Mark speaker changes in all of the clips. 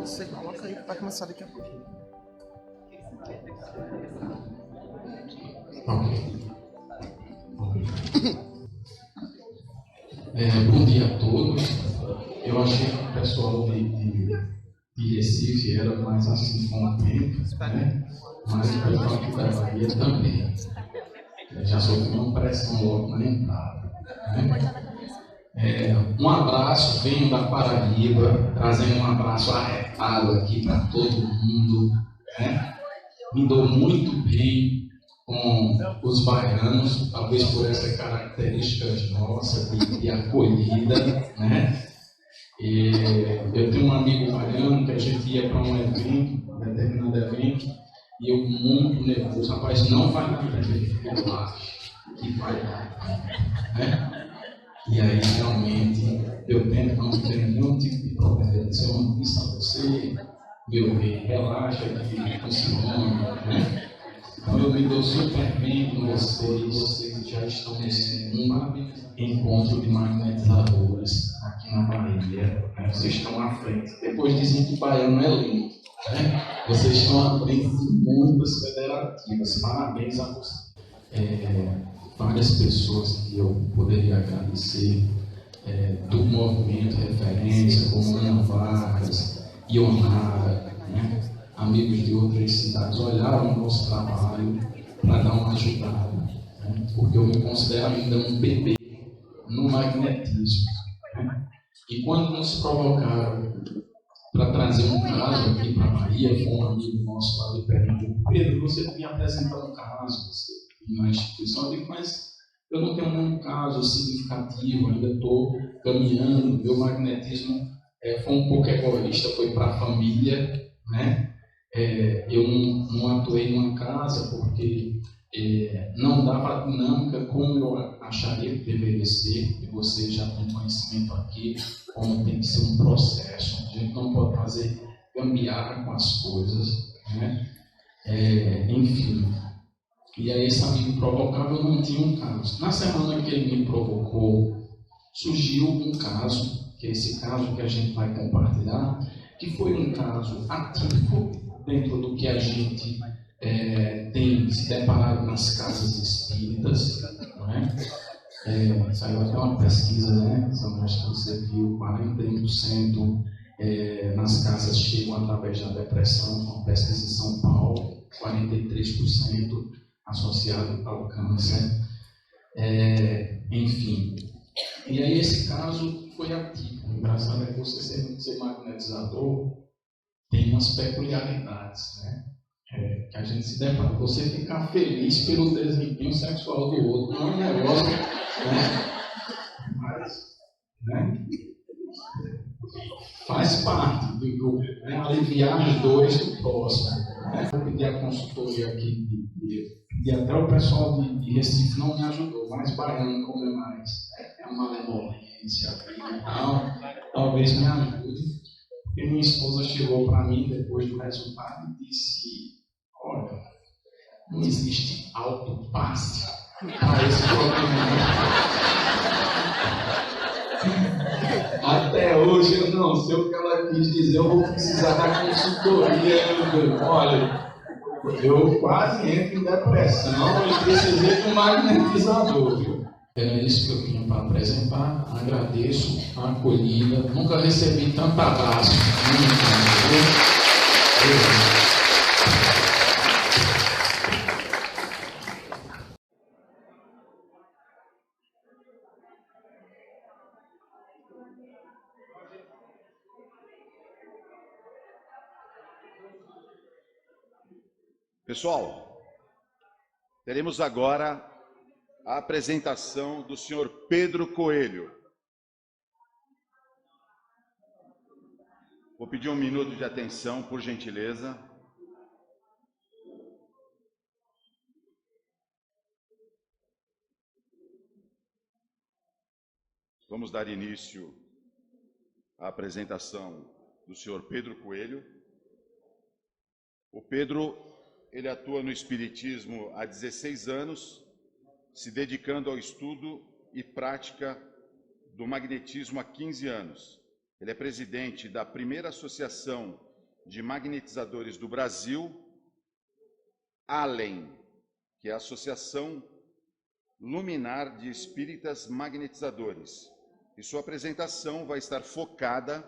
Speaker 1: Você coloca aí que vai começar daqui a pouco.
Speaker 2: Bom dia a todos. Eu achei que o pessoal de Recife era mais assim com o tempo, né? Mas o pessoal aqui da Bahia também. Já sofreu uma pressão logo na entrada. Né? Um abraço, venho da Paraíba, trazendo um abraço arretado aqui para todo mundo. Né? Me dou muito bem com os baianos, talvez por essa característica nossa de acolhida, né? E eu tenho um amigo baiano que a gente ia para um evento, um determinado evento, e eu muito nervoso, rapaz, não vai dar evento, eu acho que vai dar, né? E aí realmente eu tento não ter nenhum tipo de problema, se eu não disse a você, meu bem, relaxa que funciona, né? Então eu me dou super bem com vocês já estão nesse encontro de magnetizadores aqui na Bahia, né? Vocês estão à frente. Depois dizem que o baiano é lindo, né? Vocês estão à frente de muitas federativas. Parabéns a vocês. Várias pessoas que eu poderia agradecer do movimento referência, como Ana Vargas, Ionara, né? Amigos de outras cidades olharam o nosso trabalho para dar uma ajudada, né? Porque eu me considero ainda um bebê no magnetismo. Né? E quando nos provocaram para trazer um caso aqui para a Bahia, foi um amigo nosso lá de Pernambuco: Pedro, você me apresentar um caso na instituição. Eu digo, mas eu não tenho nenhum caso significativo, ainda estou caminhando, meu magnetismo foi um pouco egoísta, foi para a família, né? Eu não atuei numa casa porque não dava a dinâmica como eu acharia que deveria ser, e você já tem conhecimento aqui, como tem que ser um processo. A gente não pode fazer gambiarra com as coisas, né? Enfim. E aí esse amigo provocava, eu não tinha um caso. Na semana que ele me provocou, surgiu um caso, que é esse caso que a gente vai compartilhar, que foi um caso atípico dentro do que a gente tem se deparado nas casas espíritas, não é? Saiu até uma pesquisa, né? Acho que você viu, 41% nas casas chegam através da depressão, uma pesquisa em São Paulo, 43% associado ao câncer, enfim. E aí esse caso foi atípico. Engraçado é que você ser magnetizador tem umas peculiaridades, né? Que a gente se depara. Você ficar feliz pelo desempenho sexual do outro não é um negócio, né? Mas, né? Faz parte do grupo, né? Aliviar as dores do próximo. Né? Vou pedir a consultoria aqui, e até o pessoal de Recife não me ajudou, mas baiano como é mais, uma malemolência e tal, talvez me ajude. E minha esposa chegou para mim depois do resultado e disse: olha, não existe autopasse para esse problema. Até hoje eu não sei o que ela quis dizer, eu vou precisar da consultoria. Olha, eu quase entro em depressão e precisei de um magnetizador. Era isso que eu tinha para apresentar. Agradeço a acolhida. Nunca recebi tanto abraço.
Speaker 3: Pessoal, teremos agora a apresentação do senhor Pedro Coelho. Vou pedir um minuto de atenção, por gentileza. Vamos dar início à apresentação do senhor Pedro Coelho. O Pedro, ele atua no Espiritismo há 16 anos, se dedicando ao estudo e prática do magnetismo há 15 anos. Ele é presidente da primeira associação de magnetizadores do Brasil, ALEM, que é a Associação Luminar de Espíritas Magnetizadores. E sua apresentação vai estar focada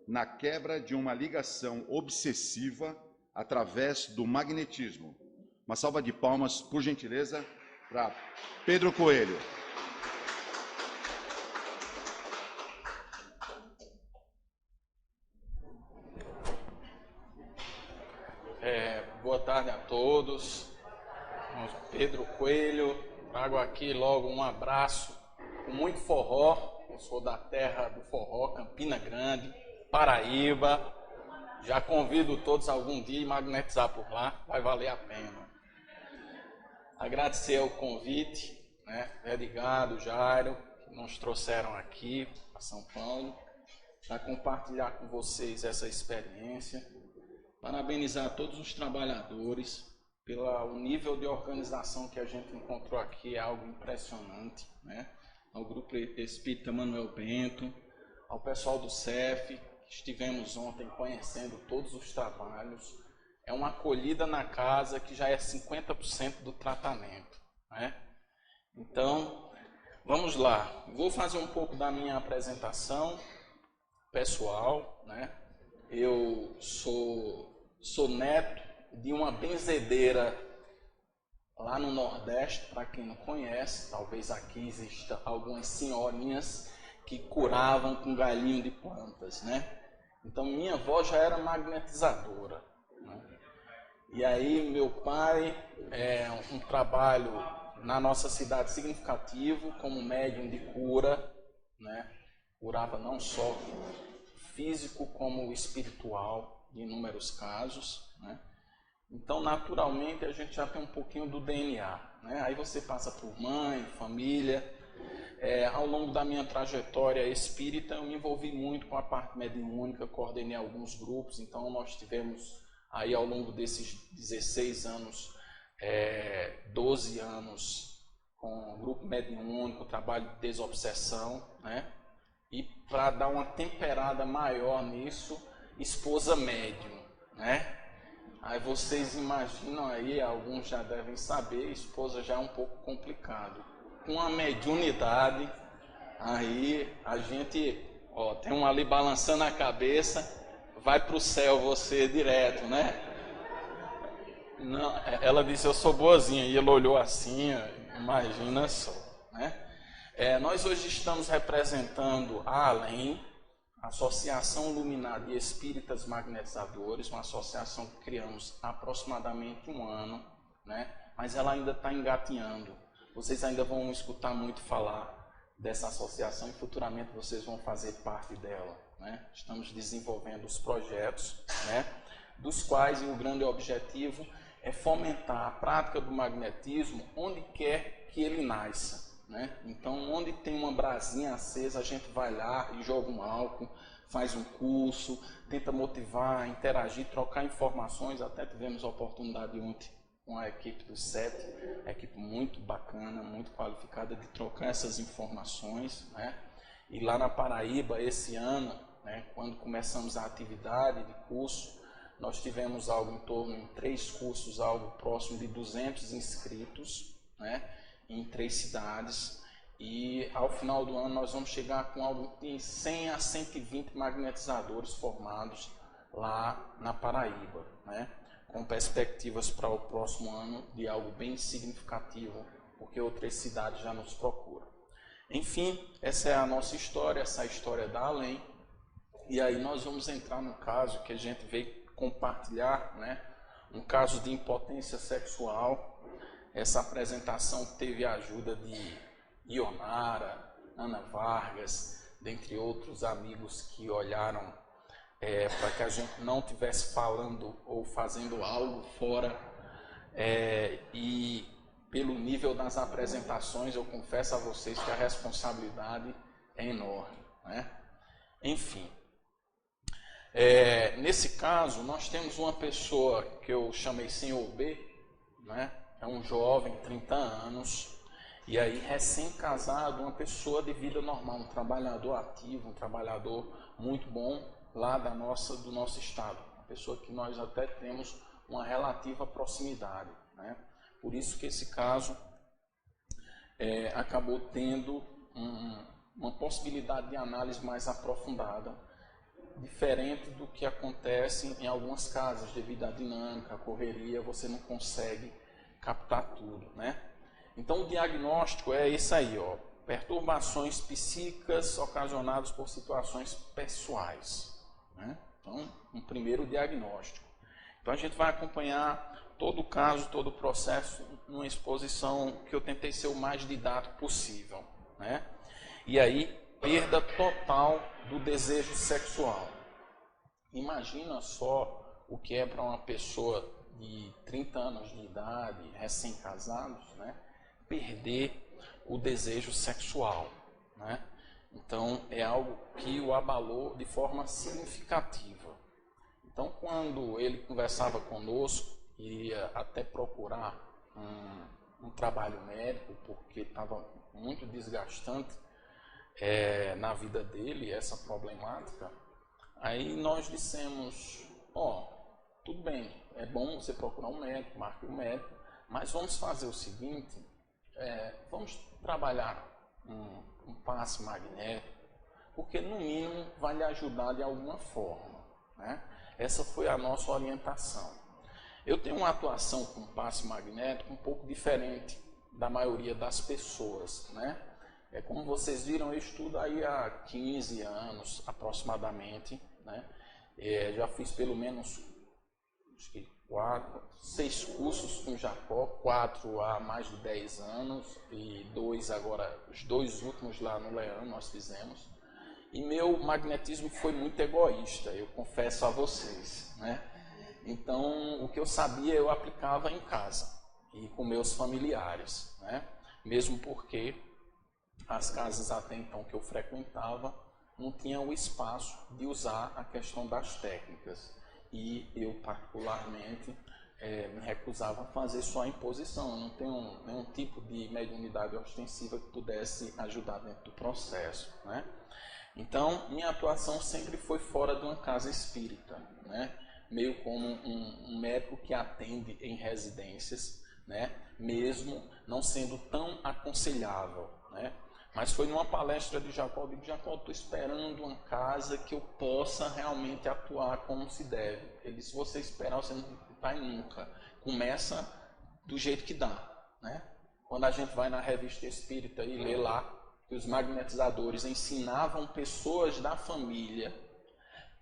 Speaker 3: na quebra de uma ligação obsessiva através do magnetismo. Uma salva de palmas, por gentileza, para Pedro Coelho.
Speaker 4: Boa tarde a todos. Pedro Coelho, trago aqui logo um abraço com muito forró. Eu sou da terra do forró, Campina Grande, Paraíba. Já convido todos algum dia a magnetizar por lá, vai valer a pena. Agradecer o convite, Edgar, Jairo, que nos trouxeram aqui a São Paulo, para compartilhar com vocês essa experiência. Parabenizar todos os trabalhadores pelo nível de organização que a gente encontrou aqui, é algo impressionante, Ao Grupo Espírita Manuel Bento, ao pessoal do CEF, que estivemos ontem conhecendo todos os trabalhos. É uma acolhida na casa que já é 50% do tratamento, Então, vamos lá. Vou fazer um pouco da minha apresentação pessoal, Eu sou neto de uma benzedeira lá no Nordeste, para quem não conhece, talvez aqui exista algumas senhorinhas que curavam com galinho de plantas, Então minha avó já era magnetizadora, E aí meu pai, um trabalho na nossa cidade significativo como médium de cura, Curava não só físico como espiritual, em inúmeros casos, Então, naturalmente, a gente já tem um pouquinho do DNA, Aí você passa por mãe, família. Ao longo da minha trajetória espírita, eu me envolvi muito com a parte mediúnica, coordenei alguns grupos, então nós tivemos aí ao longo desses 16 anos, 12 anos com o grupo mediúnico, trabalho de desobsessão, E para dar uma temperada maior nisso, esposa médium, Aí vocês imaginam aí, alguns já devem saber, esposa já é um pouco complicado. Com a mediunidade, aí a gente, tem um ali balançando a cabeça, vai para o céu você direto, Não, ela disse, eu sou boazinha, e ele olhou assim, imagina só, Nós hoje estamos representando a ALEM, Associação Luminar de Espíritas Magnetizadores, uma associação que criamos há aproximadamente um ano, Mas ela ainda está engatinhando. Vocês ainda vão escutar muito falar dessa associação e futuramente vocês vão fazer parte dela, Estamos desenvolvendo os projetos, Dos quais o grande objetivo é fomentar a prática do magnetismo onde quer que ele nasça. Então, onde tem uma brasinha acesa, a gente vai lá e joga um álcool, faz um curso, tenta motivar, interagir, trocar informações. Até tivemos a oportunidade ontem com a equipe do CET, equipe muito bacana, muito qualificada, de trocar essas informações. E lá na Paraíba, esse ano, quando começamos a atividade de curso, nós tivemos algo em torno, em 3 cursos, algo próximo de 200 inscritos, em 3 cidades, e ao final do ano nós vamos chegar com algo de 100 a 120 magnetizadores formados lá na Paraíba, com perspectivas para o próximo ano de algo bem significativo, porque outras cidades já nos procuram. Enfim, essa é a nossa história, essa é a história da ALEM, e aí nós vamos entrar no caso que a gente veio compartilhar, um caso de impotência sexual. Essa apresentação teve a ajuda de Ionara, Ana Vargas, dentre outros amigos que olharam para que a gente não estivesse falando ou fazendo algo fora. E pelo nível das apresentações, eu confesso a vocês que a responsabilidade é enorme. Enfim, nesse caso, nós temos uma pessoa que eu chamei Senhor B, É um jovem, 30 anos, E aí, recém-casado, uma pessoa de vida normal, um trabalhador ativo, um trabalhador muito bom lá do nosso estado. Uma pessoa que nós até temos uma relativa proximidade, né? Por isso que esse caso acabou tendo uma possibilidade de análise mais aprofundada, diferente do que acontece em algumas casas, devido à dinâmica, à correria, você não consegue captar tudo, né? Então o diagnóstico é esse aí, ó, perturbações psíquicas ocasionadas por situações pessoais, né? Então, um primeiro diagnóstico. Então a gente vai acompanhar todo o caso, todo o processo, numa exposição que eu tentei ser o mais didático possível, né? E aí, perda total do desejo sexual. Imagina só o que é para uma pessoa de 30 anos de idade, recém-casados, né? Perder o desejo sexual, né? Então, é algo que o abalou de forma significativa. Então, quando ele conversava conosco, ia até procurar um trabalho médico, porque estava muito desgastante na vida dele, essa problemática. Aí nós dissemos, tudo bem, é bom você procurar um médico, marque um médico, mas vamos fazer o seguinte, vamos trabalhar um passe magnético, porque no mínimo vai lhe ajudar de alguma forma, né? Essa foi a nossa orientação. Eu tenho uma atuação com passe magnético um pouco diferente da maioria das pessoas, né? Como vocês viram, eu estudo aí há 15 anos aproximadamente, né? Já fiz pelo menos 6 cursos com Jacó, 4 há mais de 10 anos e 2 agora, os 2 últimos lá no Leão nós fizemos. E meu magnetismo foi muito egoísta, eu confesso a vocês, né? Então, o que eu sabia eu aplicava em casa e com meus familiares, né? Mesmo porque as casas até então que eu frequentava não tinham o espaço de usar a questão das técnicas. E eu, particularmente, me recusava a fazer só a imposição. Eu não tenho nenhum tipo de mediunidade ostensiva que pudesse ajudar dentro do processo, né? Então, minha atuação sempre foi fora de uma casa espírita, né? Meio como um médico que atende em residências, né? Mesmo não sendo tão aconselhável, né? Mas foi numa palestra de Jacó, eu digo, Jacó, estou esperando uma casa que eu possa realmente atuar como se deve. Ele disse, se você esperar, você não vai nunca. Começa do jeito que dá, né? Quando a gente vai na revista espírita e lê lá que os magnetizadores ensinavam pessoas da família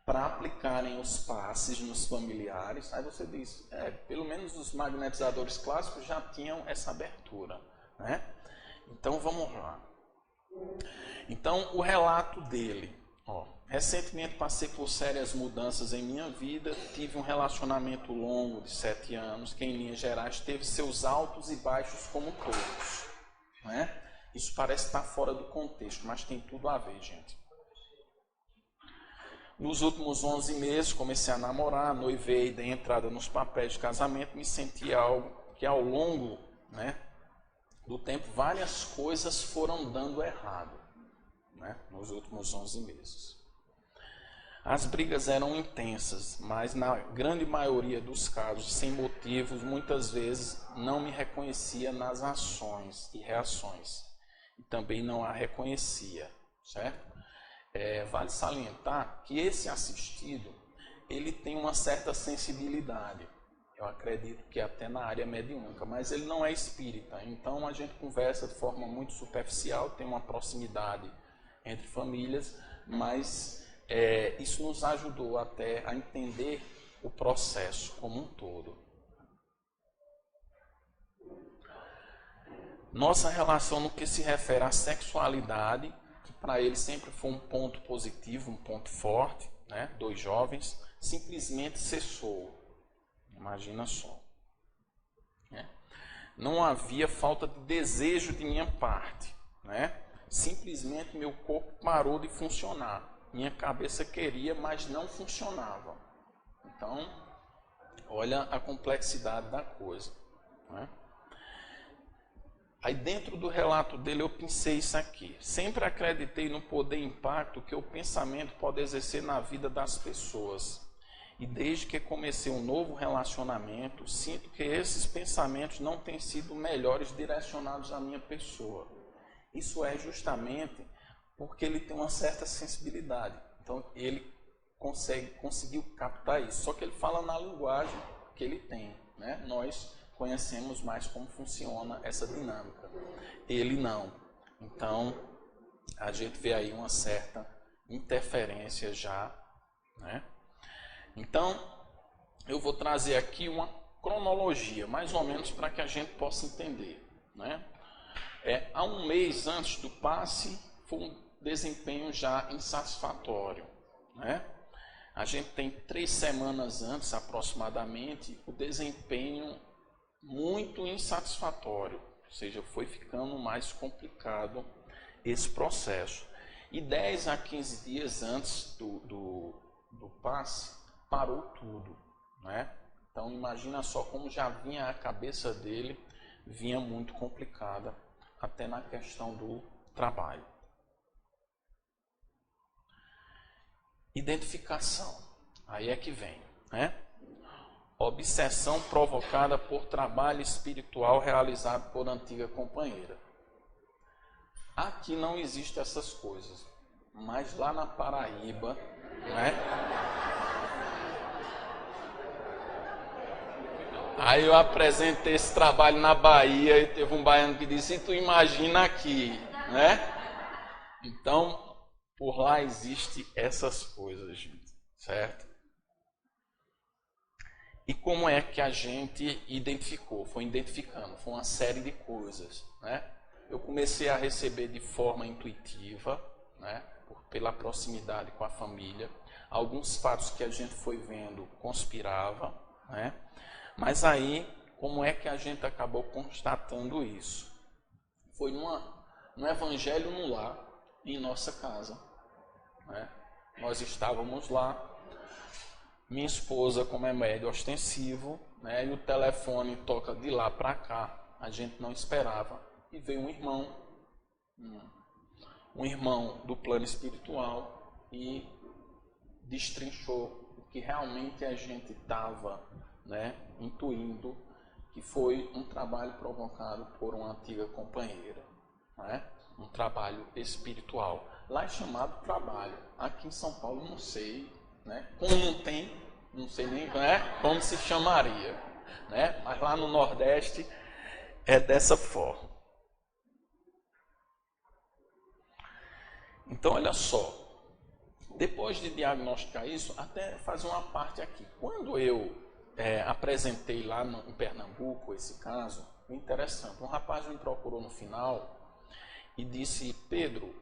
Speaker 4: para aplicarem os passes nos familiares, aí você diz, pelo menos os magnetizadores clássicos já tinham essa abertura, né? Então vamos lá. Então o relato dele, recentemente passei por sérias mudanças em minha vida, tive um relacionamento longo de 7 anos, que em linhas gerais teve seus altos e baixos como todos, né? Isso parece estar fora do contexto, mas tem tudo a ver, gente. Nos últimos 11 meses comecei a namorar, noivei, dei entrada nos papéis de casamento, me senti algo que ao longo, né, do tempo várias coisas foram dando errado, né, nos últimos 11 meses. As brigas eram intensas, mas na grande maioria dos casos, sem motivos, muitas vezes não me reconhecia nas ações e reações. E também não a reconhecia, certo? Vale salientar que esse assistido, ele tem uma certa sensibilidade, eu acredito que até na área mediúnica, mas ele não é espírita, então a gente conversa de forma muito superficial, tem uma proximidade entre famílias, mas isso nos ajudou até a entender o processo como um todo. Nossa relação no que se refere à sexualidade, que para ele sempre foi um ponto positivo, um ponto forte, né? 2 jovens, simplesmente cessou. Imagina só. Né? Não havia falta de desejo de minha parte, né? Simplesmente meu corpo parou de funcionar. Minha cabeça queria, mas não funcionava. Então, olha a complexidade da coisa, né? Aí dentro do relato dele eu pensei isso aqui. Sempre acreditei no poder e impacto que o pensamento pode exercer na vida das pessoas. E desde que comecei um novo relacionamento, sinto que esses pensamentos não têm sido melhores direcionados à minha pessoa. Isso é justamente porque ele tem uma certa sensibilidade. Então ele conseguiu captar isso. Só que ele fala na linguagem que ele tem, né? Nós conhecemos mais como funciona essa dinâmica. Ele não. Então, a gente vê aí uma certa interferência já, né? Então, eu vou trazer aqui uma cronologia, mais ou menos para que a gente possa entender, né? Há um mês antes do passe, foi um desempenho já insatisfatório, né? A gente tem 3 semanas antes, aproximadamente, o desempenho muito insatisfatório, ou seja, foi ficando mais complicado esse processo. E 10 a 15 dias antes do passe, parou tudo, né? Então imagina só como já vinha a cabeça dele, vinha muito complicada, até na questão do trabalho. Identificação, aí é que vem, né? Obsessão provocada por trabalho espiritual realizado por antiga companheira. Aqui não existem essas coisas, mas lá na Paraíba, né? Aí eu apresentei esse trabalho na Bahia e teve um baiano que disse: "E tu imagina aqui", né? Então, por lá existe essas coisas, gente, certo? E como é que a gente identificou? Foi identificando, foi uma série de coisas, né? Eu comecei a receber de forma intuitiva, né? Pela proximidade com a família. Alguns fatos que a gente foi vendo conspirava, né? Mas aí, como é que a gente acabou constatando isso? Foi no Evangelho no Lar, em nossa casa, né? Nós estávamos lá. Minha esposa, como é médio ostensivo, né, e o telefone toca de lá para cá, a gente não esperava. E veio um irmão do plano espiritual e destrinchou o que realmente a gente estava, né, intuindo, que foi um trabalho provocado por uma antiga companheira, né, um trabalho espiritual. Lá é chamado trabalho. Aqui em São Paulo não sei, né? Como não tem, não sei nem, né, como se chamaria, né? Mas lá no Nordeste é dessa forma. Então, olha só, depois de diagnosticar isso, até fazer uma parte aqui. Quando eu apresentei lá em Pernambuco esse caso, foi interessante. Um rapaz me procurou no final e disse: "Pedro,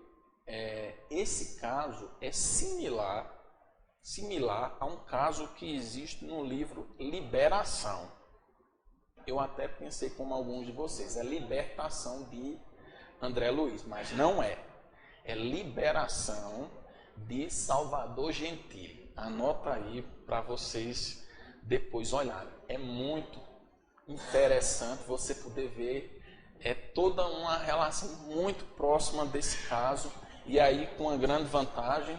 Speaker 4: esse caso é similar a um caso que existe no livro Liberação." Eu até pensei como alguns de vocês, é Libertação de André Luiz, mas não é. É Liberação de Salvador Gentili. Anota aí para vocês depois olharem. É muito interessante você poder ver, toda uma relação muito próxima desse caso, e aí com uma grande vantagem.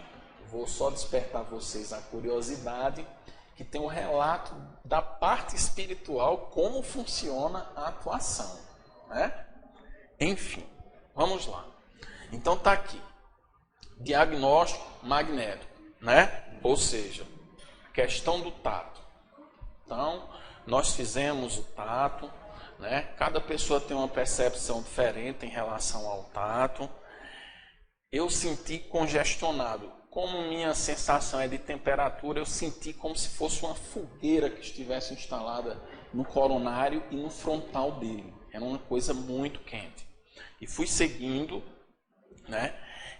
Speaker 4: Vou só despertar vocês a curiosidade, que tem um relato da parte espiritual, como funciona a atuação, né? Enfim, vamos lá. Então tá aqui, diagnóstico magnético, né? Ou seja, questão do tato. Então, nós fizemos o tato, né? Cada pessoa tem uma percepção diferente em relação ao tato. Eu senti congestionado. Como minha sensação é de temperatura, eu senti como se fosse uma fogueira que estivesse instalada no coronário e no frontal dele. Era uma coisa muito quente. E fui seguindo, né?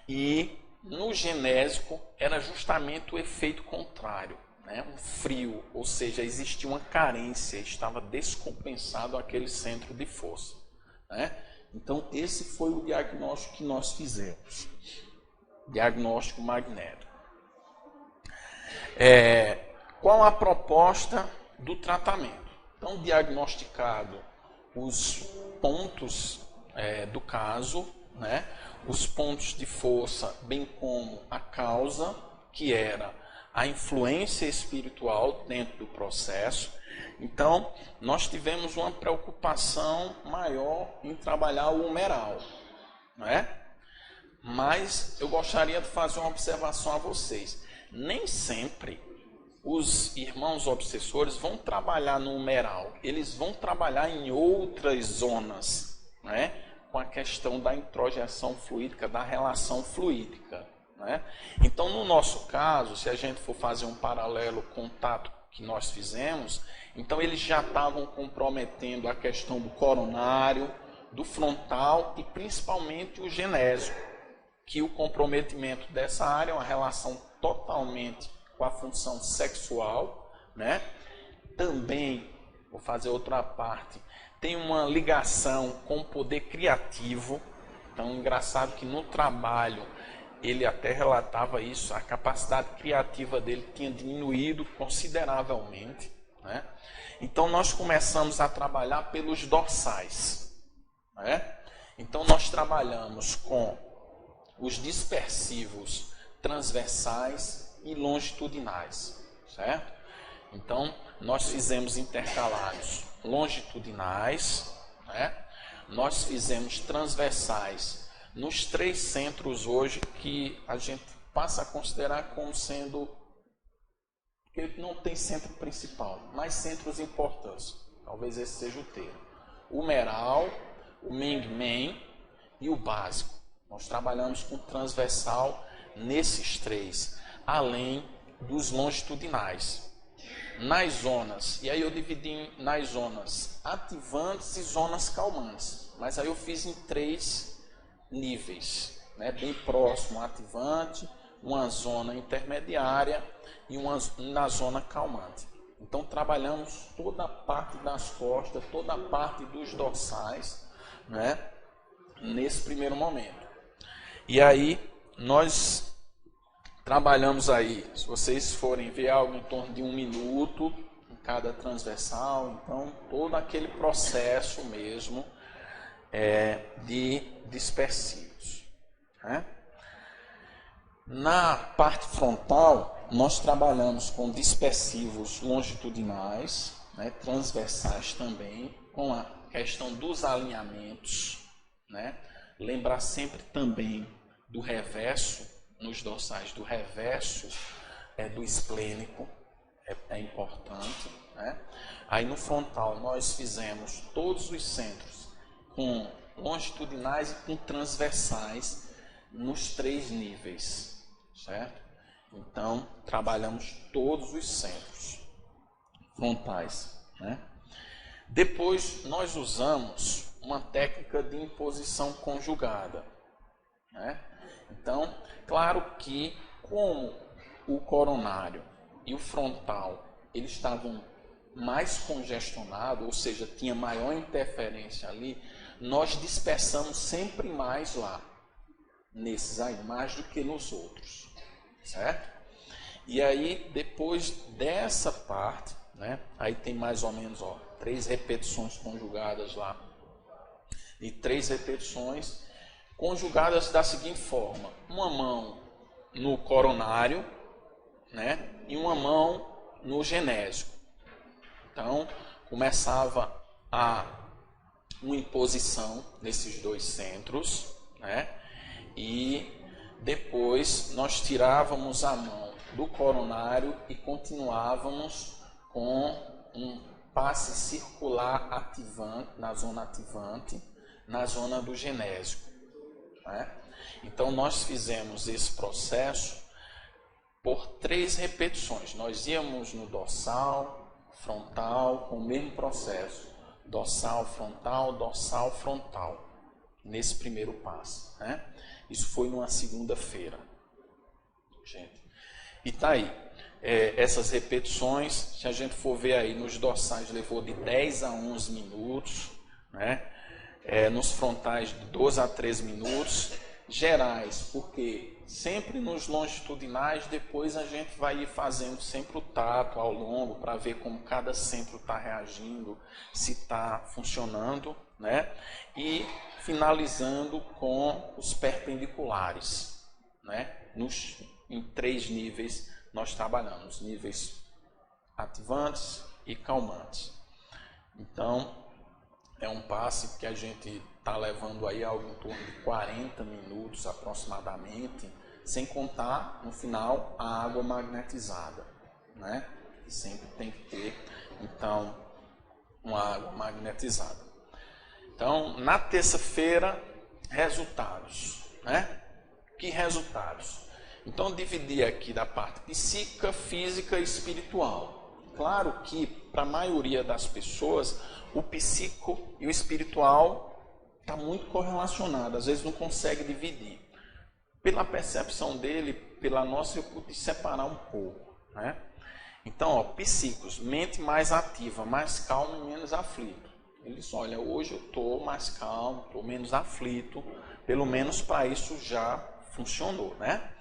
Speaker 4: E no genésico era justamente o efeito contrário, né? Um frio, ou seja, existia uma carência, estava descompensado aquele centro de força, né? Então esse foi o diagnóstico que nós fizemos. Diagnóstico magnético. Qual a proposta do tratamento? Então, diagnosticado os pontos do caso, né? Os pontos de força, bem como a causa, que era a influência espiritual dentro do processo. Então, nós tivemos uma preocupação maior em trabalhar o humeral, né? Mas eu gostaria de fazer uma observação a vocês. Nem sempre os irmãos obsessores vão trabalhar no humeral, eles vão trabalhar em outras zonas, né? Com a questão da introjeção fluídica, da relação fluídica, né? Então, no nosso caso, se a gente for fazer um paralelo com o tato que nós fizemos, então eles já estavam comprometendo a questão do coronário, do frontal e principalmente o genésio, que o comprometimento dessa área é uma relação totalmente com a função sexual, né? Também, vou fazer outra parte, tem uma ligação com o poder criativo. Então, engraçado que no trabalho ele até relatava isso, a capacidade criativa dele tinha diminuído consideravelmente, né? Então, nós começamos a trabalhar pelos dorsais, né? Então, nós trabalhamos com os dispersivos transversais e longitudinais, certo? Então, nós fizemos intercalados longitudinais, né? Nós fizemos transversais nos 3 centros hoje que a gente passa a considerar como sendo, que não tem centro principal, mas centros importantes. Talvez esse seja o termo. O humeral, o Mengmen e o básico. Nós trabalhamos com transversal nesses 3, além dos longitudinais. Nas zonas, e aí eu dividi nas zonas ativantes e zonas calmantes, mas aí eu fiz em 3 níveis, né? Bem próximo ao ativante, uma zona intermediária e uma na zona calmante. Então trabalhamos toda a parte das costas, toda a parte dos dorsais, né? Nesse primeiro momento. E aí nós trabalhamos aí, se vocês forem ver, algo em torno de 1 minuto em cada transversal. Então, todo aquele processo mesmo de dispersivos, né? Na parte frontal, nós trabalhamos com dispersivos longitudinais, né, transversais também, com a questão dos alinhamentos, né? Lembrar sempre também do reverso, nos dorsais do reverso do esplênico, é importante, né? Aí no frontal nós fizemos todos os centros com longitudinais e com transversais nos 3 níveis, certo? Então trabalhamos todos os centros frontais, né? Depois nós usamos uma técnica de imposição conjugada, né? Então, claro que como o coronário e o frontal eles estavam mais congestionados, ou seja, tinha maior interferência ali, nós dispersamos sempre mais lá, nesses aí, mais do que nos outros, certo? E aí, depois dessa parte, né, aí tem mais ou menos 3 repetições conjugadas lá, e 3 repetições conjugadas da seguinte forma: uma mão no coronário, né, e uma mão no genésico. Então, começava uma imposição nesses 2 centros, né, e depois nós tirávamos a mão do coronário e continuávamos com um passe circular ativante, na zona ativante, na zona do genésico, né? Então nós fizemos esse processo por 3 repetições. Nós íamos no dorsal, frontal, com o mesmo processo, dorsal, frontal, nesse primeiro passo, né? Isso foi numa segunda-feira, gente. E tá aí, essas repetições, se a gente for ver aí nos dorsais, levou de 10 a 11 minutos, né? Nos frontais de 12 a 13 minutos, gerais, porque sempre nos longitudinais, depois a gente vai ir fazendo sempre o tato ao longo, para ver como cada centro está reagindo, se está funcionando, né? E finalizando com os perpendiculares, né? Em 3 níveis nós trabalhamos, níveis ativantes e calmantes. Então, é um passe que a gente está levando aí algo em torno de 40 minutos aproximadamente, sem contar, no final, a água magnetizada, né? Que sempre tem que ter, então, uma água magnetizada. Então, na terça-feira, resultados, né? Que resultados? Então, dividi aqui da parte psíquica, física e espiritual. Claro que, para a maioria das pessoas, o psíquico e o espiritual está muito correlacionado, às vezes não consegue dividir. Pela percepção dele, pela nossa, eu pude separar um pouco, né? Então, ó, psíquicos, mente mais ativa, mais calma e menos aflito. Ele diz, olha, hoje eu estou mais calmo, estou menos aflito, pelo menos para isso já funcionou, né?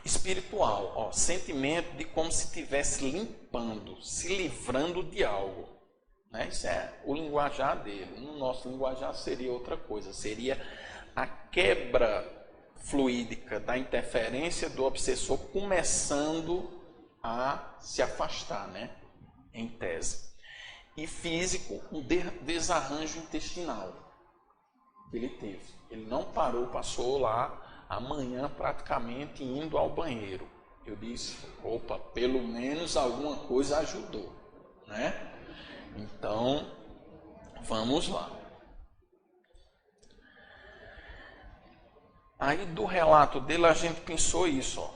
Speaker 4: Espiritual, ó, sentimento de como se estivesse limpando, se livrando de algo, né? Isso é o linguajar dele. No nosso linguajar seria outra coisa, seria a quebra fluídica da interferência do obsessor começando a se afastar, né? Em tese. E físico, um desarranjo intestinal que ele teve. Ele não parou, passou lá amanhã praticamente indo ao banheiro. Eu disse, opa, pelo menos alguma coisa ajudou, né? Então, vamos lá. Aí do relato dele a gente pensou isso, ó.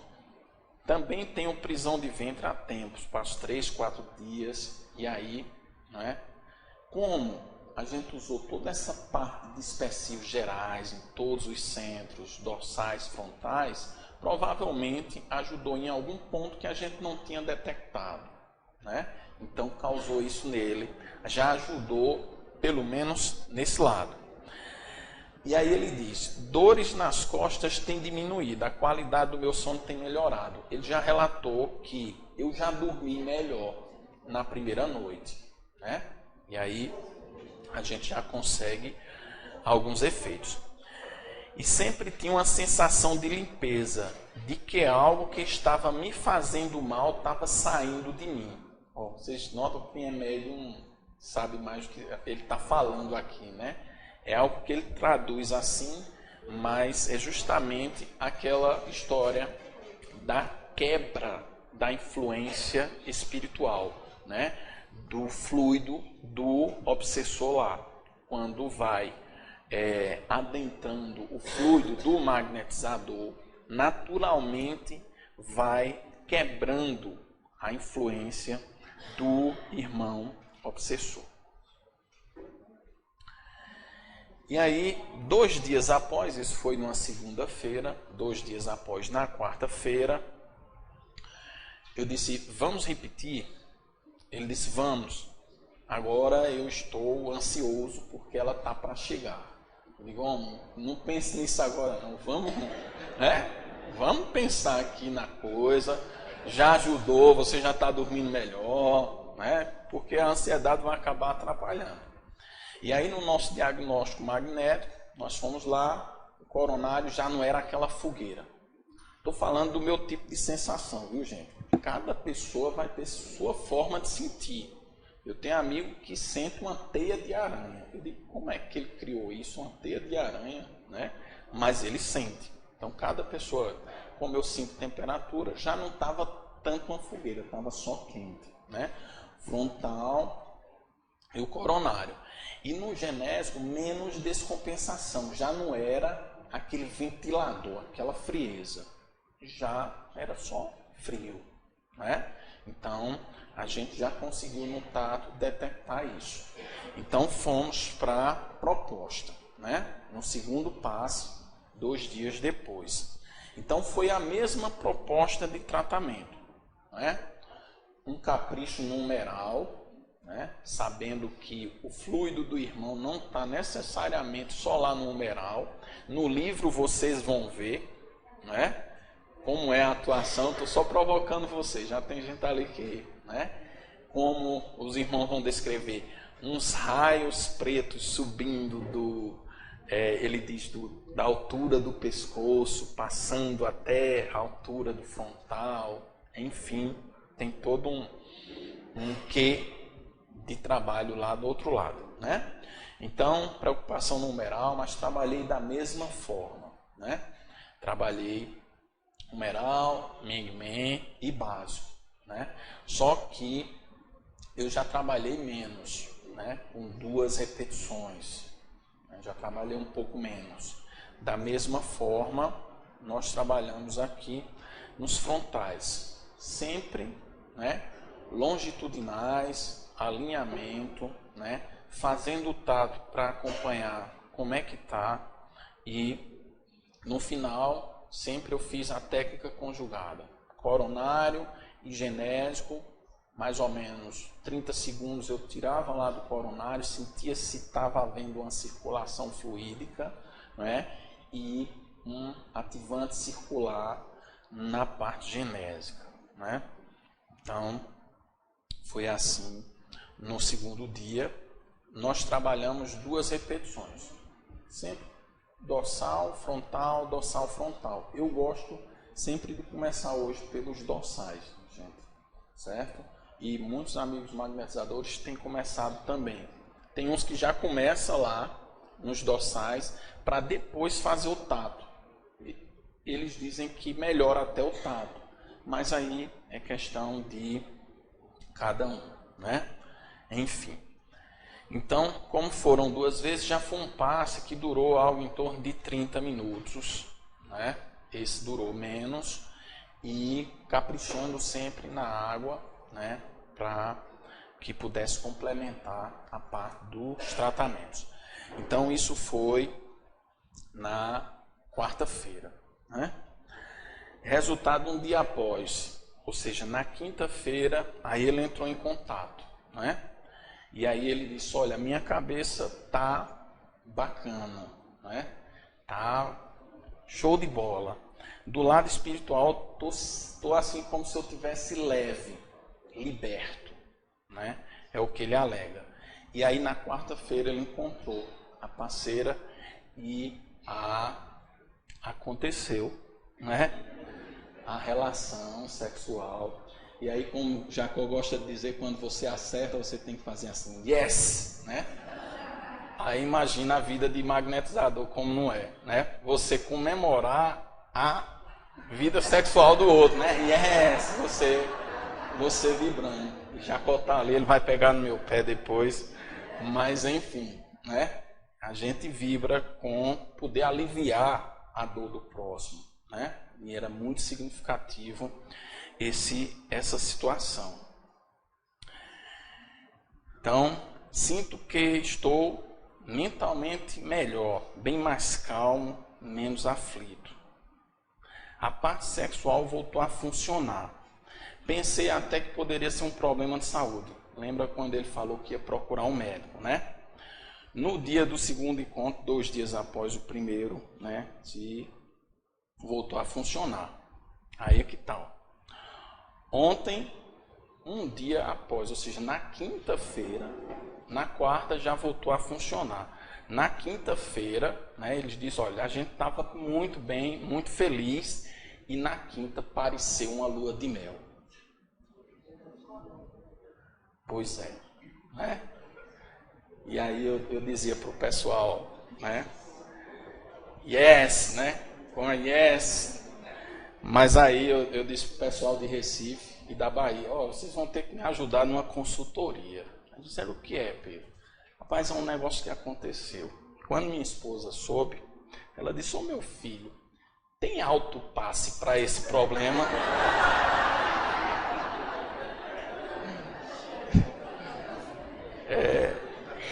Speaker 4: Também tenho prisão de ventre há tempos, passo 3, 4 dias, e aí, né? Como a gente usou toda essa parte de dispersivos gerais em todos os centros, dorsais, frontais, provavelmente ajudou em algum ponto que a gente não tinha detectado, né? Então causou isso nele, já ajudou pelo menos nesse lado. E aí ele diz, dores nas costas têm diminuído, a qualidade do meu sono tem melhorado. Ele já relatou que eu já dormi melhor na primeira noite, né? E aí a gente já consegue alguns efeitos. E sempre tinha uma sensação de limpeza, de que algo que estava me fazendo mal estava saindo de mim. Ó, vocês notam que quem é médium sabe mais do que ele está falando aqui, né? É algo que ele traduz assim, mas é justamente aquela história da quebra da influência espiritual, né? Do fluido do obsessor lá. Quando vai adentrando o fluido do magnetizador, naturalmente vai quebrando a influência do irmão obsessor. E aí, 2 dias após, isso foi numa segunda-feira, 2 dias após, na quarta-feira, eu disse, vamos repetir? Ele disse, vamos. Agora eu estou ansioso porque ela está para chegar. Eu digo, não pense nisso agora não, vamos, né? Vamos pensar aqui na coisa, já ajudou, você já está dormindo melhor, né? Porque a ansiedade vai acabar atrapalhando. E aí no nosso diagnóstico magnético, nós fomos lá, o coronário já não era aquela fogueira. Estou falando do meu tipo de sensação, viu gente? Cada pessoa vai ter sua forma de sentir. Eu tenho amigo que sente uma teia de aranha. Eu digo, como é que ele criou isso, uma teia de aranha, né? Mas ele sente. Então cada pessoa, como eu sinto temperatura, já não estava tanto uma fogueira, estava só quente, né? Frontal e o coronário. E no genésico, menos descompensação. Já não era aquele ventilador, aquela frieza. Já era só frio, né? Então, a gente já conseguiu no tato detectar isso. Então, fomos para a proposta, né? No segundo passo, 2 dias depois. Então, foi a mesma proposta de tratamento, né? Um capricho numeral, né? Sabendo que o fluido do irmão não está necessariamente só lá no umeral. No livro vocês vão ver, né? Como é a atuação. Estou só provocando vocês, já tem gente ali que, né? Como os irmãos vão descrever uns raios pretos subindo ele diz, da altura do pescoço, passando até a altura do frontal, enfim, tem todo um quê de trabalho lá do outro lado, né? Então, preocupação numeral, mas trabalhei da mesma forma, né? Trabalhei numeral, Mingmen e básico, né? Só que eu já trabalhei menos, né? Com 2 repetições, né? Já trabalhei um pouco menos. Da mesma forma, nós trabalhamos aqui nos frontais, sempre, né? Longitudinais, alinhamento, né? Fazendo o tato para acompanhar como é que tá, e no final sempre eu fiz a técnica conjugada, coronário e genésico, mais ou menos 30 segundos eu tirava lá do coronário, sentia se estava havendo uma circulação fluídica, né? E um ativante circular na parte genésica, né? Então foi assim. No segundo dia nós trabalhamos 2 repetições, sempre dorsal, frontal, dorsal, frontal. Eu gosto sempre de começar hoje pelos dorsais, gente, certo? E muitos amigos magnetizadores têm começado também. Tem uns que já começam lá nos dorsais para depois fazer o tato. Eles dizem que melhora até o tato, mas aí é questão de cada um, né? Enfim. Então, como foram 2 vezes, já foi um passe que durou algo em torno de 30 minutos, né? Esse durou menos, e caprichando sempre na água, né? Para que pudesse complementar a parte dos tratamentos. Então, isso foi na quarta-feira, né? Resultado um dia após, ou seja, na quinta-feira, aí ele entrou em contato, né? E aí ele disse, olha, minha cabeça tá bacana, né? Tá show de bola. Do lado espiritual, tô assim como se eu tivesse leve, liberto, né? É o que ele alega. E aí na quarta-feira ele encontrou a parceira e aconteceu, né? A relação sexual. E aí, como Jacó gosta de dizer, quando você acerta, você tem que fazer assim, yes, né? Aí imagina a vida de magnetizador como não é, né? Você comemorar a vida sexual do outro, né? Yes, você vibrando. Jacó tá ali, ele vai pegar no meu pé depois, mas enfim, né? A gente vibra com poder aliviar a dor do próximo, né? E era muito significativo essa situação. Então, sinto que estou mentalmente melhor, bem mais calmo, menos aflito. A parte sexual voltou a funcionar. Pensei até que poderia ser um problema de saúde. Lembra quando ele falou que ia procurar um médico, né? No dia do segundo encontro, 2 dias após o primeiro, né, voltou a funcionar. Aí é que tal? Ontem, um dia após, ou seja, na quinta-feira, na quarta já voltou a funcionar. Na quinta-feira, né, eles disseram, olha, a gente estava muito bem, muito feliz, e na quinta pareceu uma lua de mel. Pois é, né? E aí eu dizia para o pessoal, né? Yes, né? Com a yes. Mas aí eu disse para o pessoal de Recife e da Bahia, vocês vão ter que me ajudar numa consultoria. Eles disseram, o que é, Pedro? Rapaz, é um negócio que aconteceu. Quando minha esposa soube, ela disse, meu filho, tem autopasse para esse problema?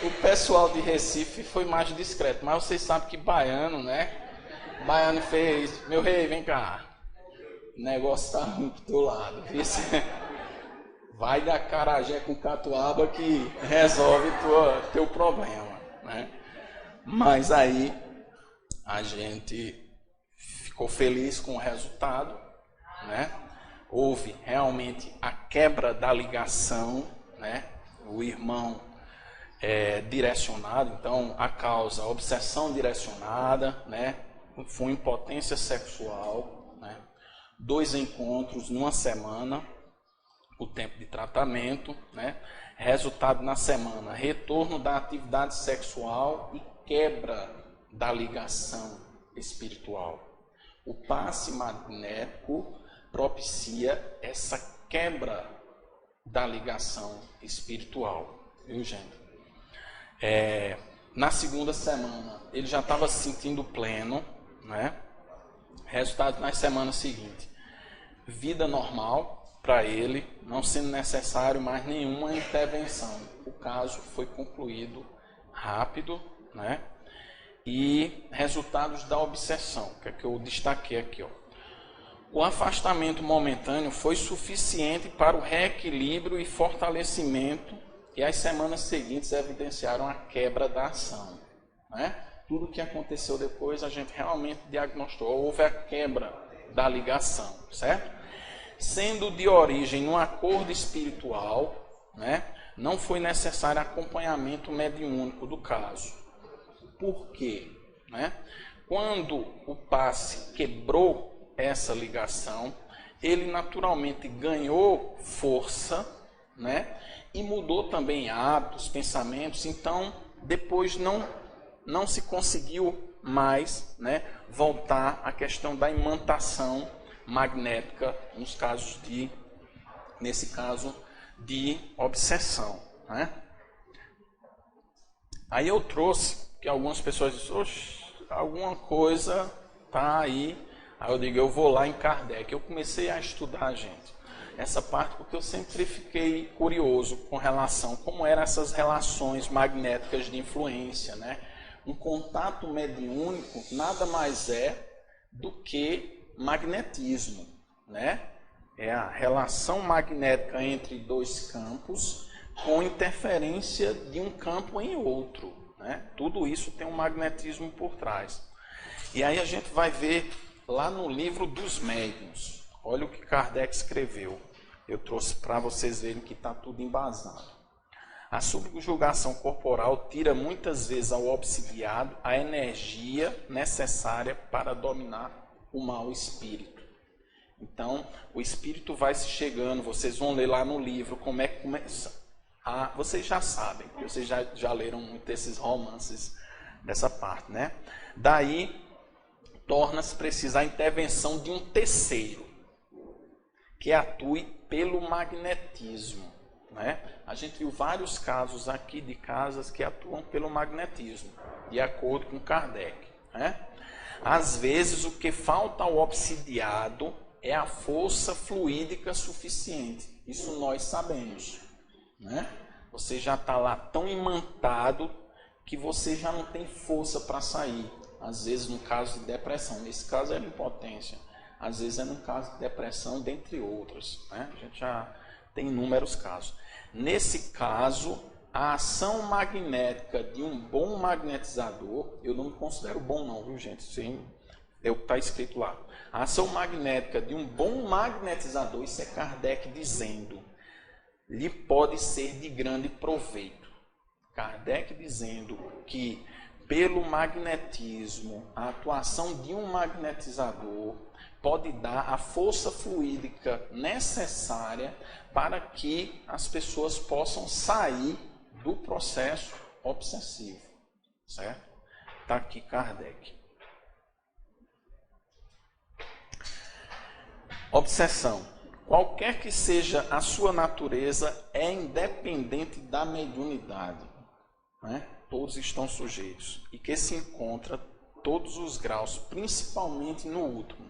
Speaker 4: O pessoal de Recife foi mais discreto, mas vocês sabem que baiano, né? Baiano fez, meu rei, vem cá. O negócio tá ruim pro teu lado. Vai da acarajé com catuaba que resolve teu problema, né? Mas aí a gente ficou feliz com o resultado, né? Houve realmente a quebra da ligação, né? O irmão direcionado. Então, a causa, obsessão direcionada, né? Foi impotência sexual, né? 2 encontros numa semana, o tempo de tratamento, né? Resultado na semana, retorno da atividade sexual e quebra da ligação espiritual. O passe magnético propicia essa quebra da ligação espiritual, viu, gente? Na segunda semana, ele já estava se sentindo pleno, né? Resultado na semana seguinte, vida normal para ele, não sendo necessário mais nenhuma intervenção. O caso foi concluído rápido, né? E resultados da obsessão, que é que eu destaquei aqui, ó. O afastamento momentâneo foi suficiente para o reequilíbrio e fortalecimento, e as semanas seguintes evidenciaram a quebra da ação, né? Tudo que aconteceu depois a gente realmente diagnosticou, houve a quebra da ligação, certo? Sendo de origem num acordo espiritual, né? Não foi necessário acompanhamento mediúnico do caso. Por quê? Né? Quando o passe quebrou essa ligação, ele naturalmente ganhou força, né? E mudou também hábitos, pensamentos. Então, depois não se conseguiu mais, né, voltar à questão da imantação magnética nesse caso de obsessão, né? Aí eu trouxe que algumas pessoas dizem, oxe, alguma coisa tá aí. Aí eu digo, eu vou lá em Kardec. Eu comecei a estudar, gente, essa parte porque eu sempre fiquei curioso com relação como eram essas relações magnéticas de influência, né? Um contato mediúnico nada mais é do que magnetismo, né? É a relação magnética entre 2 campos com interferência de um campo em outro, né? Tudo isso tem um magnetismo por trás. E aí a gente vai ver lá no livro dos médiuns. Olha o que Kardec escreveu. Eu trouxe para vocês verem que está tudo embasado. A subjugação corporal tira muitas vezes ao obsidiado a energia necessária para dominar o mau espírito. Então, o espírito vai se chegando, vocês vão ler lá no livro como é que começa. Vocês já sabem, porque vocês já leram muito desses romances dessa parte, né? Daí, torna-se precisa a intervenção de um terceiro, que atue pelo magnetismo, né? A gente viu vários casos aqui de casas que atuam pelo magnetismo, de acordo com Kardec, né? Às vezes, o que falta ao obsidiado é a força fluídica suficiente. Isso nós sabemos, né? Você já está lá tão imantado que você já não tem força para sair. Às vezes, no caso de depressão. Nesse caso, é impotência. Às vezes, é no caso de depressão, dentre outros, né? A gente já tem inúmeros casos. Nesse caso, a ação magnética de um bom magnetizador, eu não me considero bom não, viu, gente? Sim, é o que está escrito lá. A ação magnética de um bom magnetizador, isso é Kardec dizendo, lhe pode ser de grande proveito. Kardec dizendo que pelo magnetismo, a atuação de um magnetizador pode dar a força fluídica necessária para que as pessoas possam sair do processo obsessivo, certo? Está aqui Kardec. Obsessão. Qualquer que seja a sua natureza, é independente da mediunidade, né? Todos estão sujeitos. E que se encontra todos os graus, principalmente no último,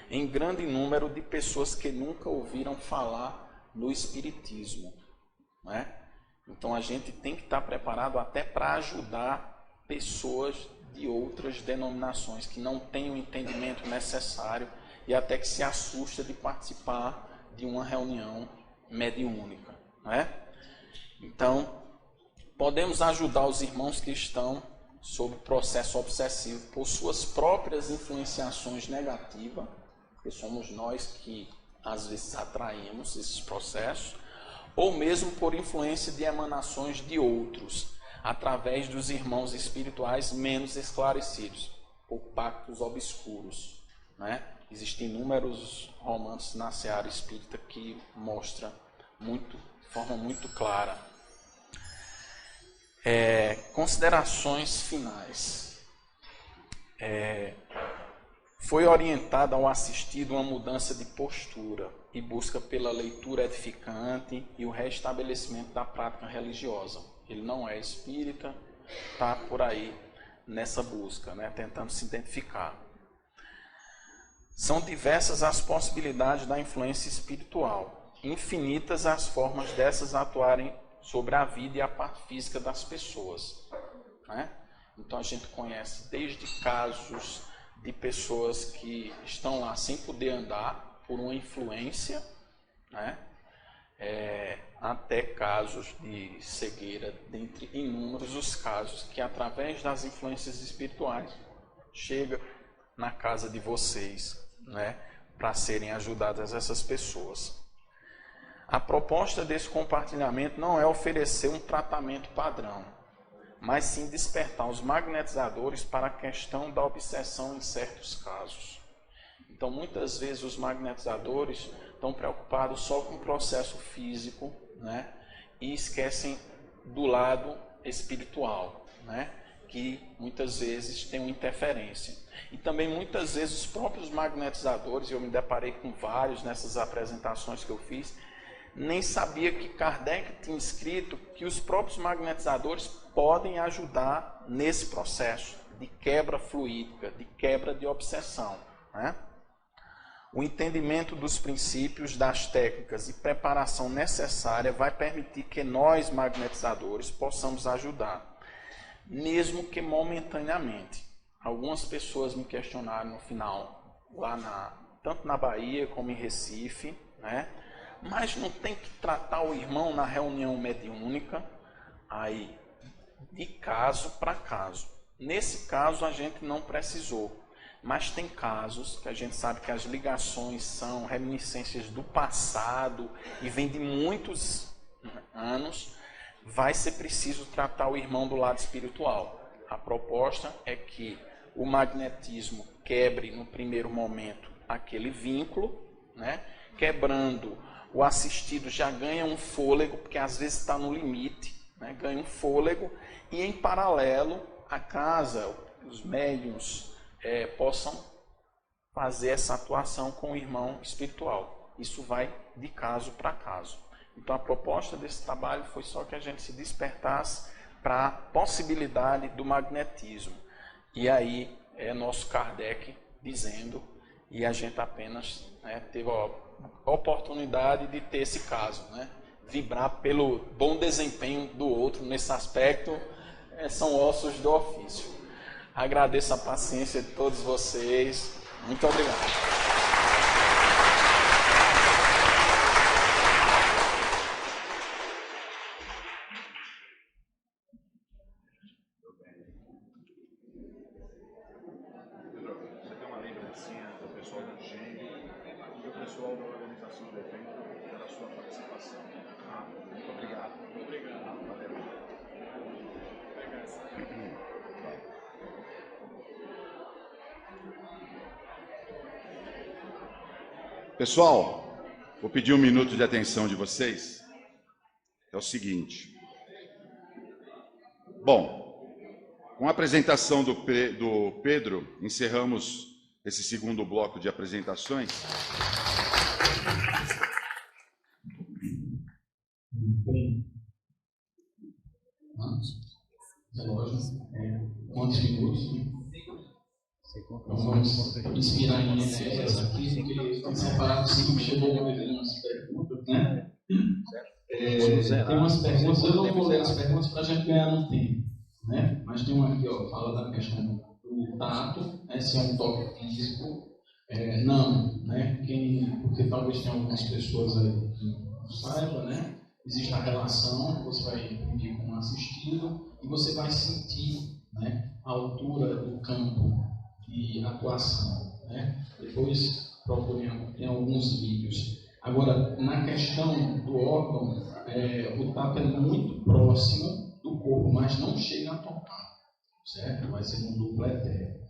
Speaker 4: em grande número de pessoas que nunca ouviram falar no Espiritismo, né? Então a gente tem que estar preparado até para ajudar pessoas de outras denominações que não têm o entendimento necessário e até que se assusta de participar de uma reunião mediúnica, né? Então, podemos ajudar os irmãos que estão sob processo obsessivo por suas próprias influenciações negativas, porque somos nós que às vezes atraímos esses processos, ou mesmo por influência de emanações de outros, através dos irmãos espirituais menos esclarecidos, por pactos obscuros, né? Existem inúmeros romances na seara espírita que mostram de forma muito clara. Considerações finais. Foi orientado ao assistido uma mudança de postura e busca pela leitura edificante e o restabelecimento da prática religiosa. Ele não é espírita, está por aí nessa busca, né, tentando se identificar. São diversas as possibilidades da influência espiritual, infinitas as formas dessas atuarem sobre a vida e a parte física das pessoas, né? Então a gente conhece desde casos de pessoas que estão lá sem poder andar por uma influência, né? Até casos de cegueira, dentre inúmeros os casos que através das influências espirituais chega na casa de vocês, né, para serem ajudadas essas pessoas. A proposta desse compartilhamento não é oferecer um tratamento padrão, mas sim despertar os magnetizadores para a questão da obsessão em certos casos. Então, muitas vezes os magnetizadores estão preocupados só com o processo físico, né, e esquecem do lado espiritual, né, que muitas vezes tem uma interferência. E também muitas vezes os próprios magnetizadores, eu me deparei com vários nessas apresentações que eu fiz, nem sabia que Kardec tinha escrito que os próprios magnetizadores podem ajudar nesse processo de quebra fluídica, de quebra de obsessão, né? O entendimento dos princípios, das técnicas e preparação necessária vai permitir que nós, magnetizadores, possamos ajudar, mesmo que momentaneamente. Algumas pessoas me questionaram no final, tanto na Bahia como em Recife, né? Mas não tem que tratar o irmão na reunião mediúnica, aí, de caso para caso. Nesse caso a gente não precisou, mas tem casos que a gente sabe que as ligações são reminiscências do passado e vêm de muitos anos, vai ser preciso tratar o irmão do lado espiritual. A proposta é que o magnetismo quebre no primeiro momento aquele vínculo, né? Quebrando, o assistido já ganha um fôlego, porque às vezes está no limite, né? Ganha um fôlego, e em paralelo a casa, os médiuns possam fazer essa atuação com o irmão espiritual. Isso vai de caso para caso. Então a proposta desse trabalho foi só que a gente se despertasse para a possibilidade do magnetismo. E aí é nosso Kardec dizendo, e a gente apenas, né, teve a oportunidade de ter esse caso, né? Vibrar pelo bom desempenho do outro nesse aspecto, são ossos do ofício. Agradeço a paciência de todos vocês. Muito obrigado.
Speaker 3: Você tem uma lembrancinha do pessoal do GEM e do pessoal da organização do evento pela sua participação. Muito obrigado. Obrigado. Valeu. Pessoal, vou pedir um minuto de atenção de vocês. É o seguinte. Bom, com a apresentação do Pedro, encerramos esse segundo bloco de apresentações.
Speaker 2: Quantos minutos? Então vamos inspirar em ideias aqui, porque estão separados 5 minutos, algumas perguntas, né? Tem umas perguntas, eu não vou ler as perguntas para a gente ganhar um tempo, né? Mas tem uma aqui, ó, fala da questão do tato, né? Se é um toque físico, não, né? Porque talvez tenha algumas pessoas aí que não saibam, né? Existe a relação, você vai pedir com um assistido e você vai sentir, né, a altura do campo de atuação, né? Depois procurem, tem alguns vídeos. Agora, na questão do órgão, o tato é muito próximo do corpo, mas não chega a tocar, certo? Vai ser um duplo etéreo,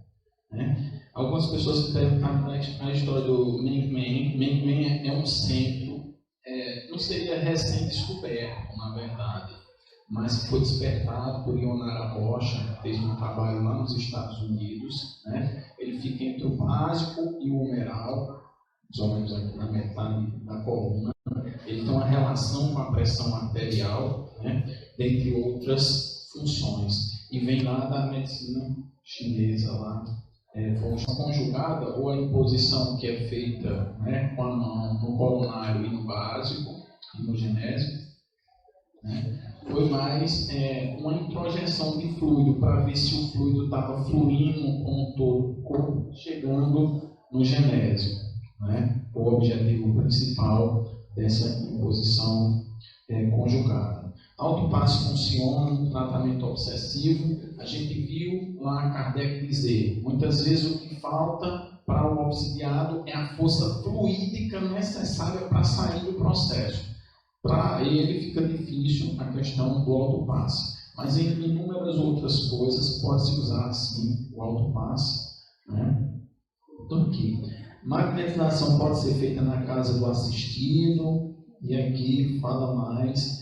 Speaker 2: né? Algumas pessoas perguntam a história do Mengmen. Mengmen é um centro, não seria recém-descoberto, na verdade, mas foi despertado por Ionara Rocha, que fez um trabalho lá nos Estados Unidos, né? Ele fica entre o básico e o humeral, mais ou menos aqui na metade da coluna. Ele tem uma relação com a pressão arterial, né? Dentre outras funções, e vem lá da medicina chinesa, lá, função conjugada, ou a imposição que é feita, né, com a mão no coronário e no básico, e no genésico, né? Foi mais uma introjeção de fluido para ver se o fluido estava fluindo com todo o corpo, chegando no genésico, né? O objetivo principal dessa imposição conjugada. Autopasse funciona no tratamento obsessivo. A gente viu lá Kardec dizer, muitas vezes o que falta para o obsidiado é a força fluídica necessária para sair do processo. Para ele fica difícil a questão do autopasse. Mas em inúmeras outras coisas pode-se usar sim o autopasse, né? Então aqui, magnetização pode ser feita na casa do assistido, e aqui fala mais,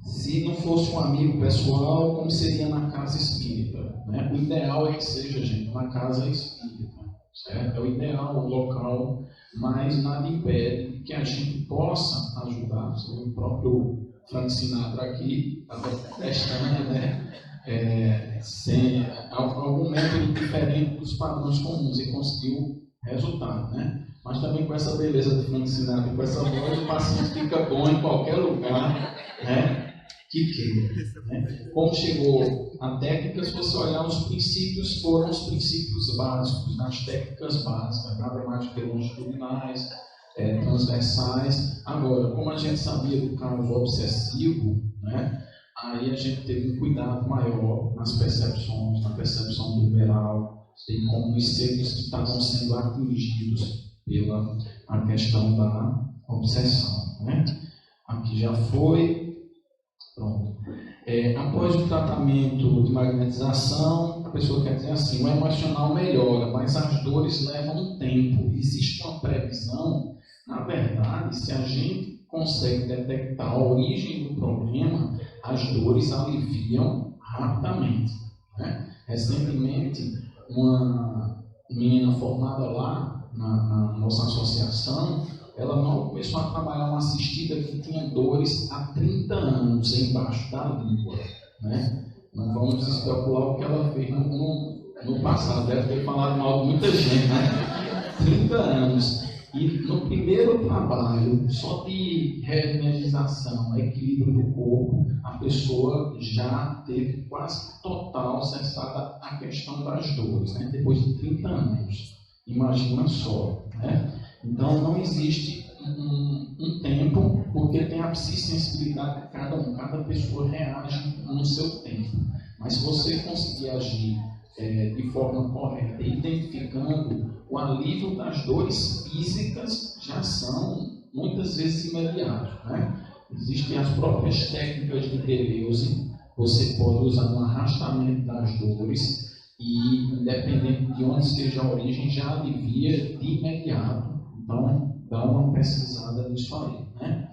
Speaker 2: se não fosse um amigo pessoal, como seria na casa espírita, né? O ideal é que seja, gente, na casa espírita, certo? É o ideal, o local, mas nada impede que a gente possa ajudar. O próprio Frank Sinatra aqui estava testando, né? Sem algum método diferente dos padrões comuns e conseguiu resultado, né? Mas também com essa beleza de Frank Sinatra, com essa voz, o paciente fica bom em qualquer lugar, né? Que queira, né? Como chegou a técnica, se você olhar, os princípios foram os princípios básicos, das técnicas básicas, nada mais do que longitudinais, transversais. Agora, como a gente sabia do caso obsessivo, né? Aí a gente teve um cuidado maior nas percepções, na percepção do numeral, e como os seres que estavam sendo atingidos pela a questão da obsessão, né? Aqui já foi. Pronto. Após o tratamento de magnetização, a pessoa quer dizer assim, o emocional melhora, mas as dores levam um tempo. Existe uma previsão. Na verdade, se a gente consegue detectar a origem do problema, as dores aliviam rapidamente, né? Recentemente, uma menina formada lá na nossa associação, ela não começou a trabalhar uma assistida que tinha dores há 30 anos embaixo da língua, né? Não vamos especular o que ela fez no passado, deve ter falado mal de muita gente, né? 30 anos. E no primeiro trabalho, só de reenergização, equilíbrio do corpo, a pessoa já teve quase total cessada a questão das dores, né? Depois de 30 anos. Imagina só, né? Então, não existe um tempo, porque tem a psissensibilidade de cada um. Cada pessoa reage no seu tempo. Mas se você conseguir agir de forma correta, identificando o alívio das dores físicas, já são muitas vezes imediatos, né? Existem as próprias técnicas de Deleuze. Você pode usar no arrastamento das dores e, independente de onde seja a origem, já alivia de imediato. Então, dá uma pesquisada nisso aí, né?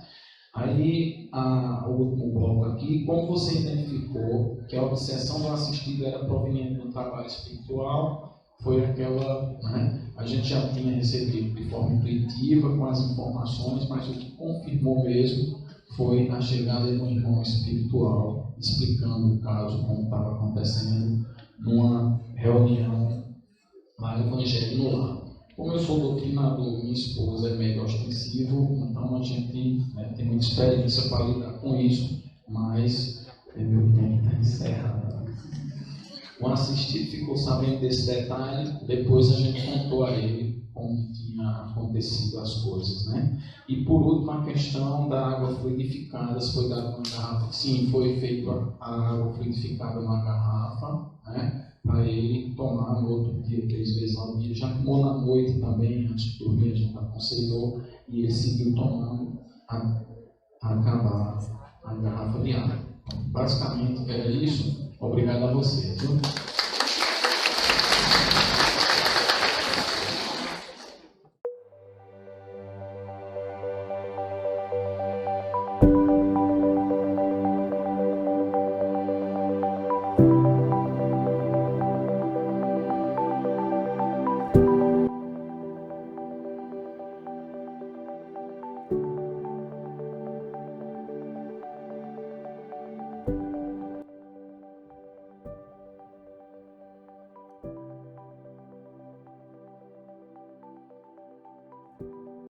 Speaker 2: Aí, o último bloco aqui, como você identificou que a obsessão do assistido era proveniente do trabalho espiritual, foi aquela, né? A gente já tinha recebido de forma intuitiva com as informações, mas o que confirmou mesmo foi a chegada de um irmão espiritual, explicando o caso, como estava acontecendo, numa reunião lá no Evangelho no Lar. Como eu sou doutrinador, minha esposa é médio ostensivo, então a gente tem muita experiência para lidar com isso, mas meu tempo está encerrado. O assistido ficou sabendo desse detalhe, depois a gente contou a ele como tinha acontecido as coisas, né? E por último, a questão da água fluidificada, se foi dada uma garrafa, sim, foi feita a água fluidificada numa garrafa, né? Para ele tomar no outro dia, 3 vezes ao dia. Já tomou na noite também, antes de dormir, a gente aconselhou, e ele seguiu tomando a acabar a garrafa de água. Basicamente era isso. Obrigado a vocês. Viu?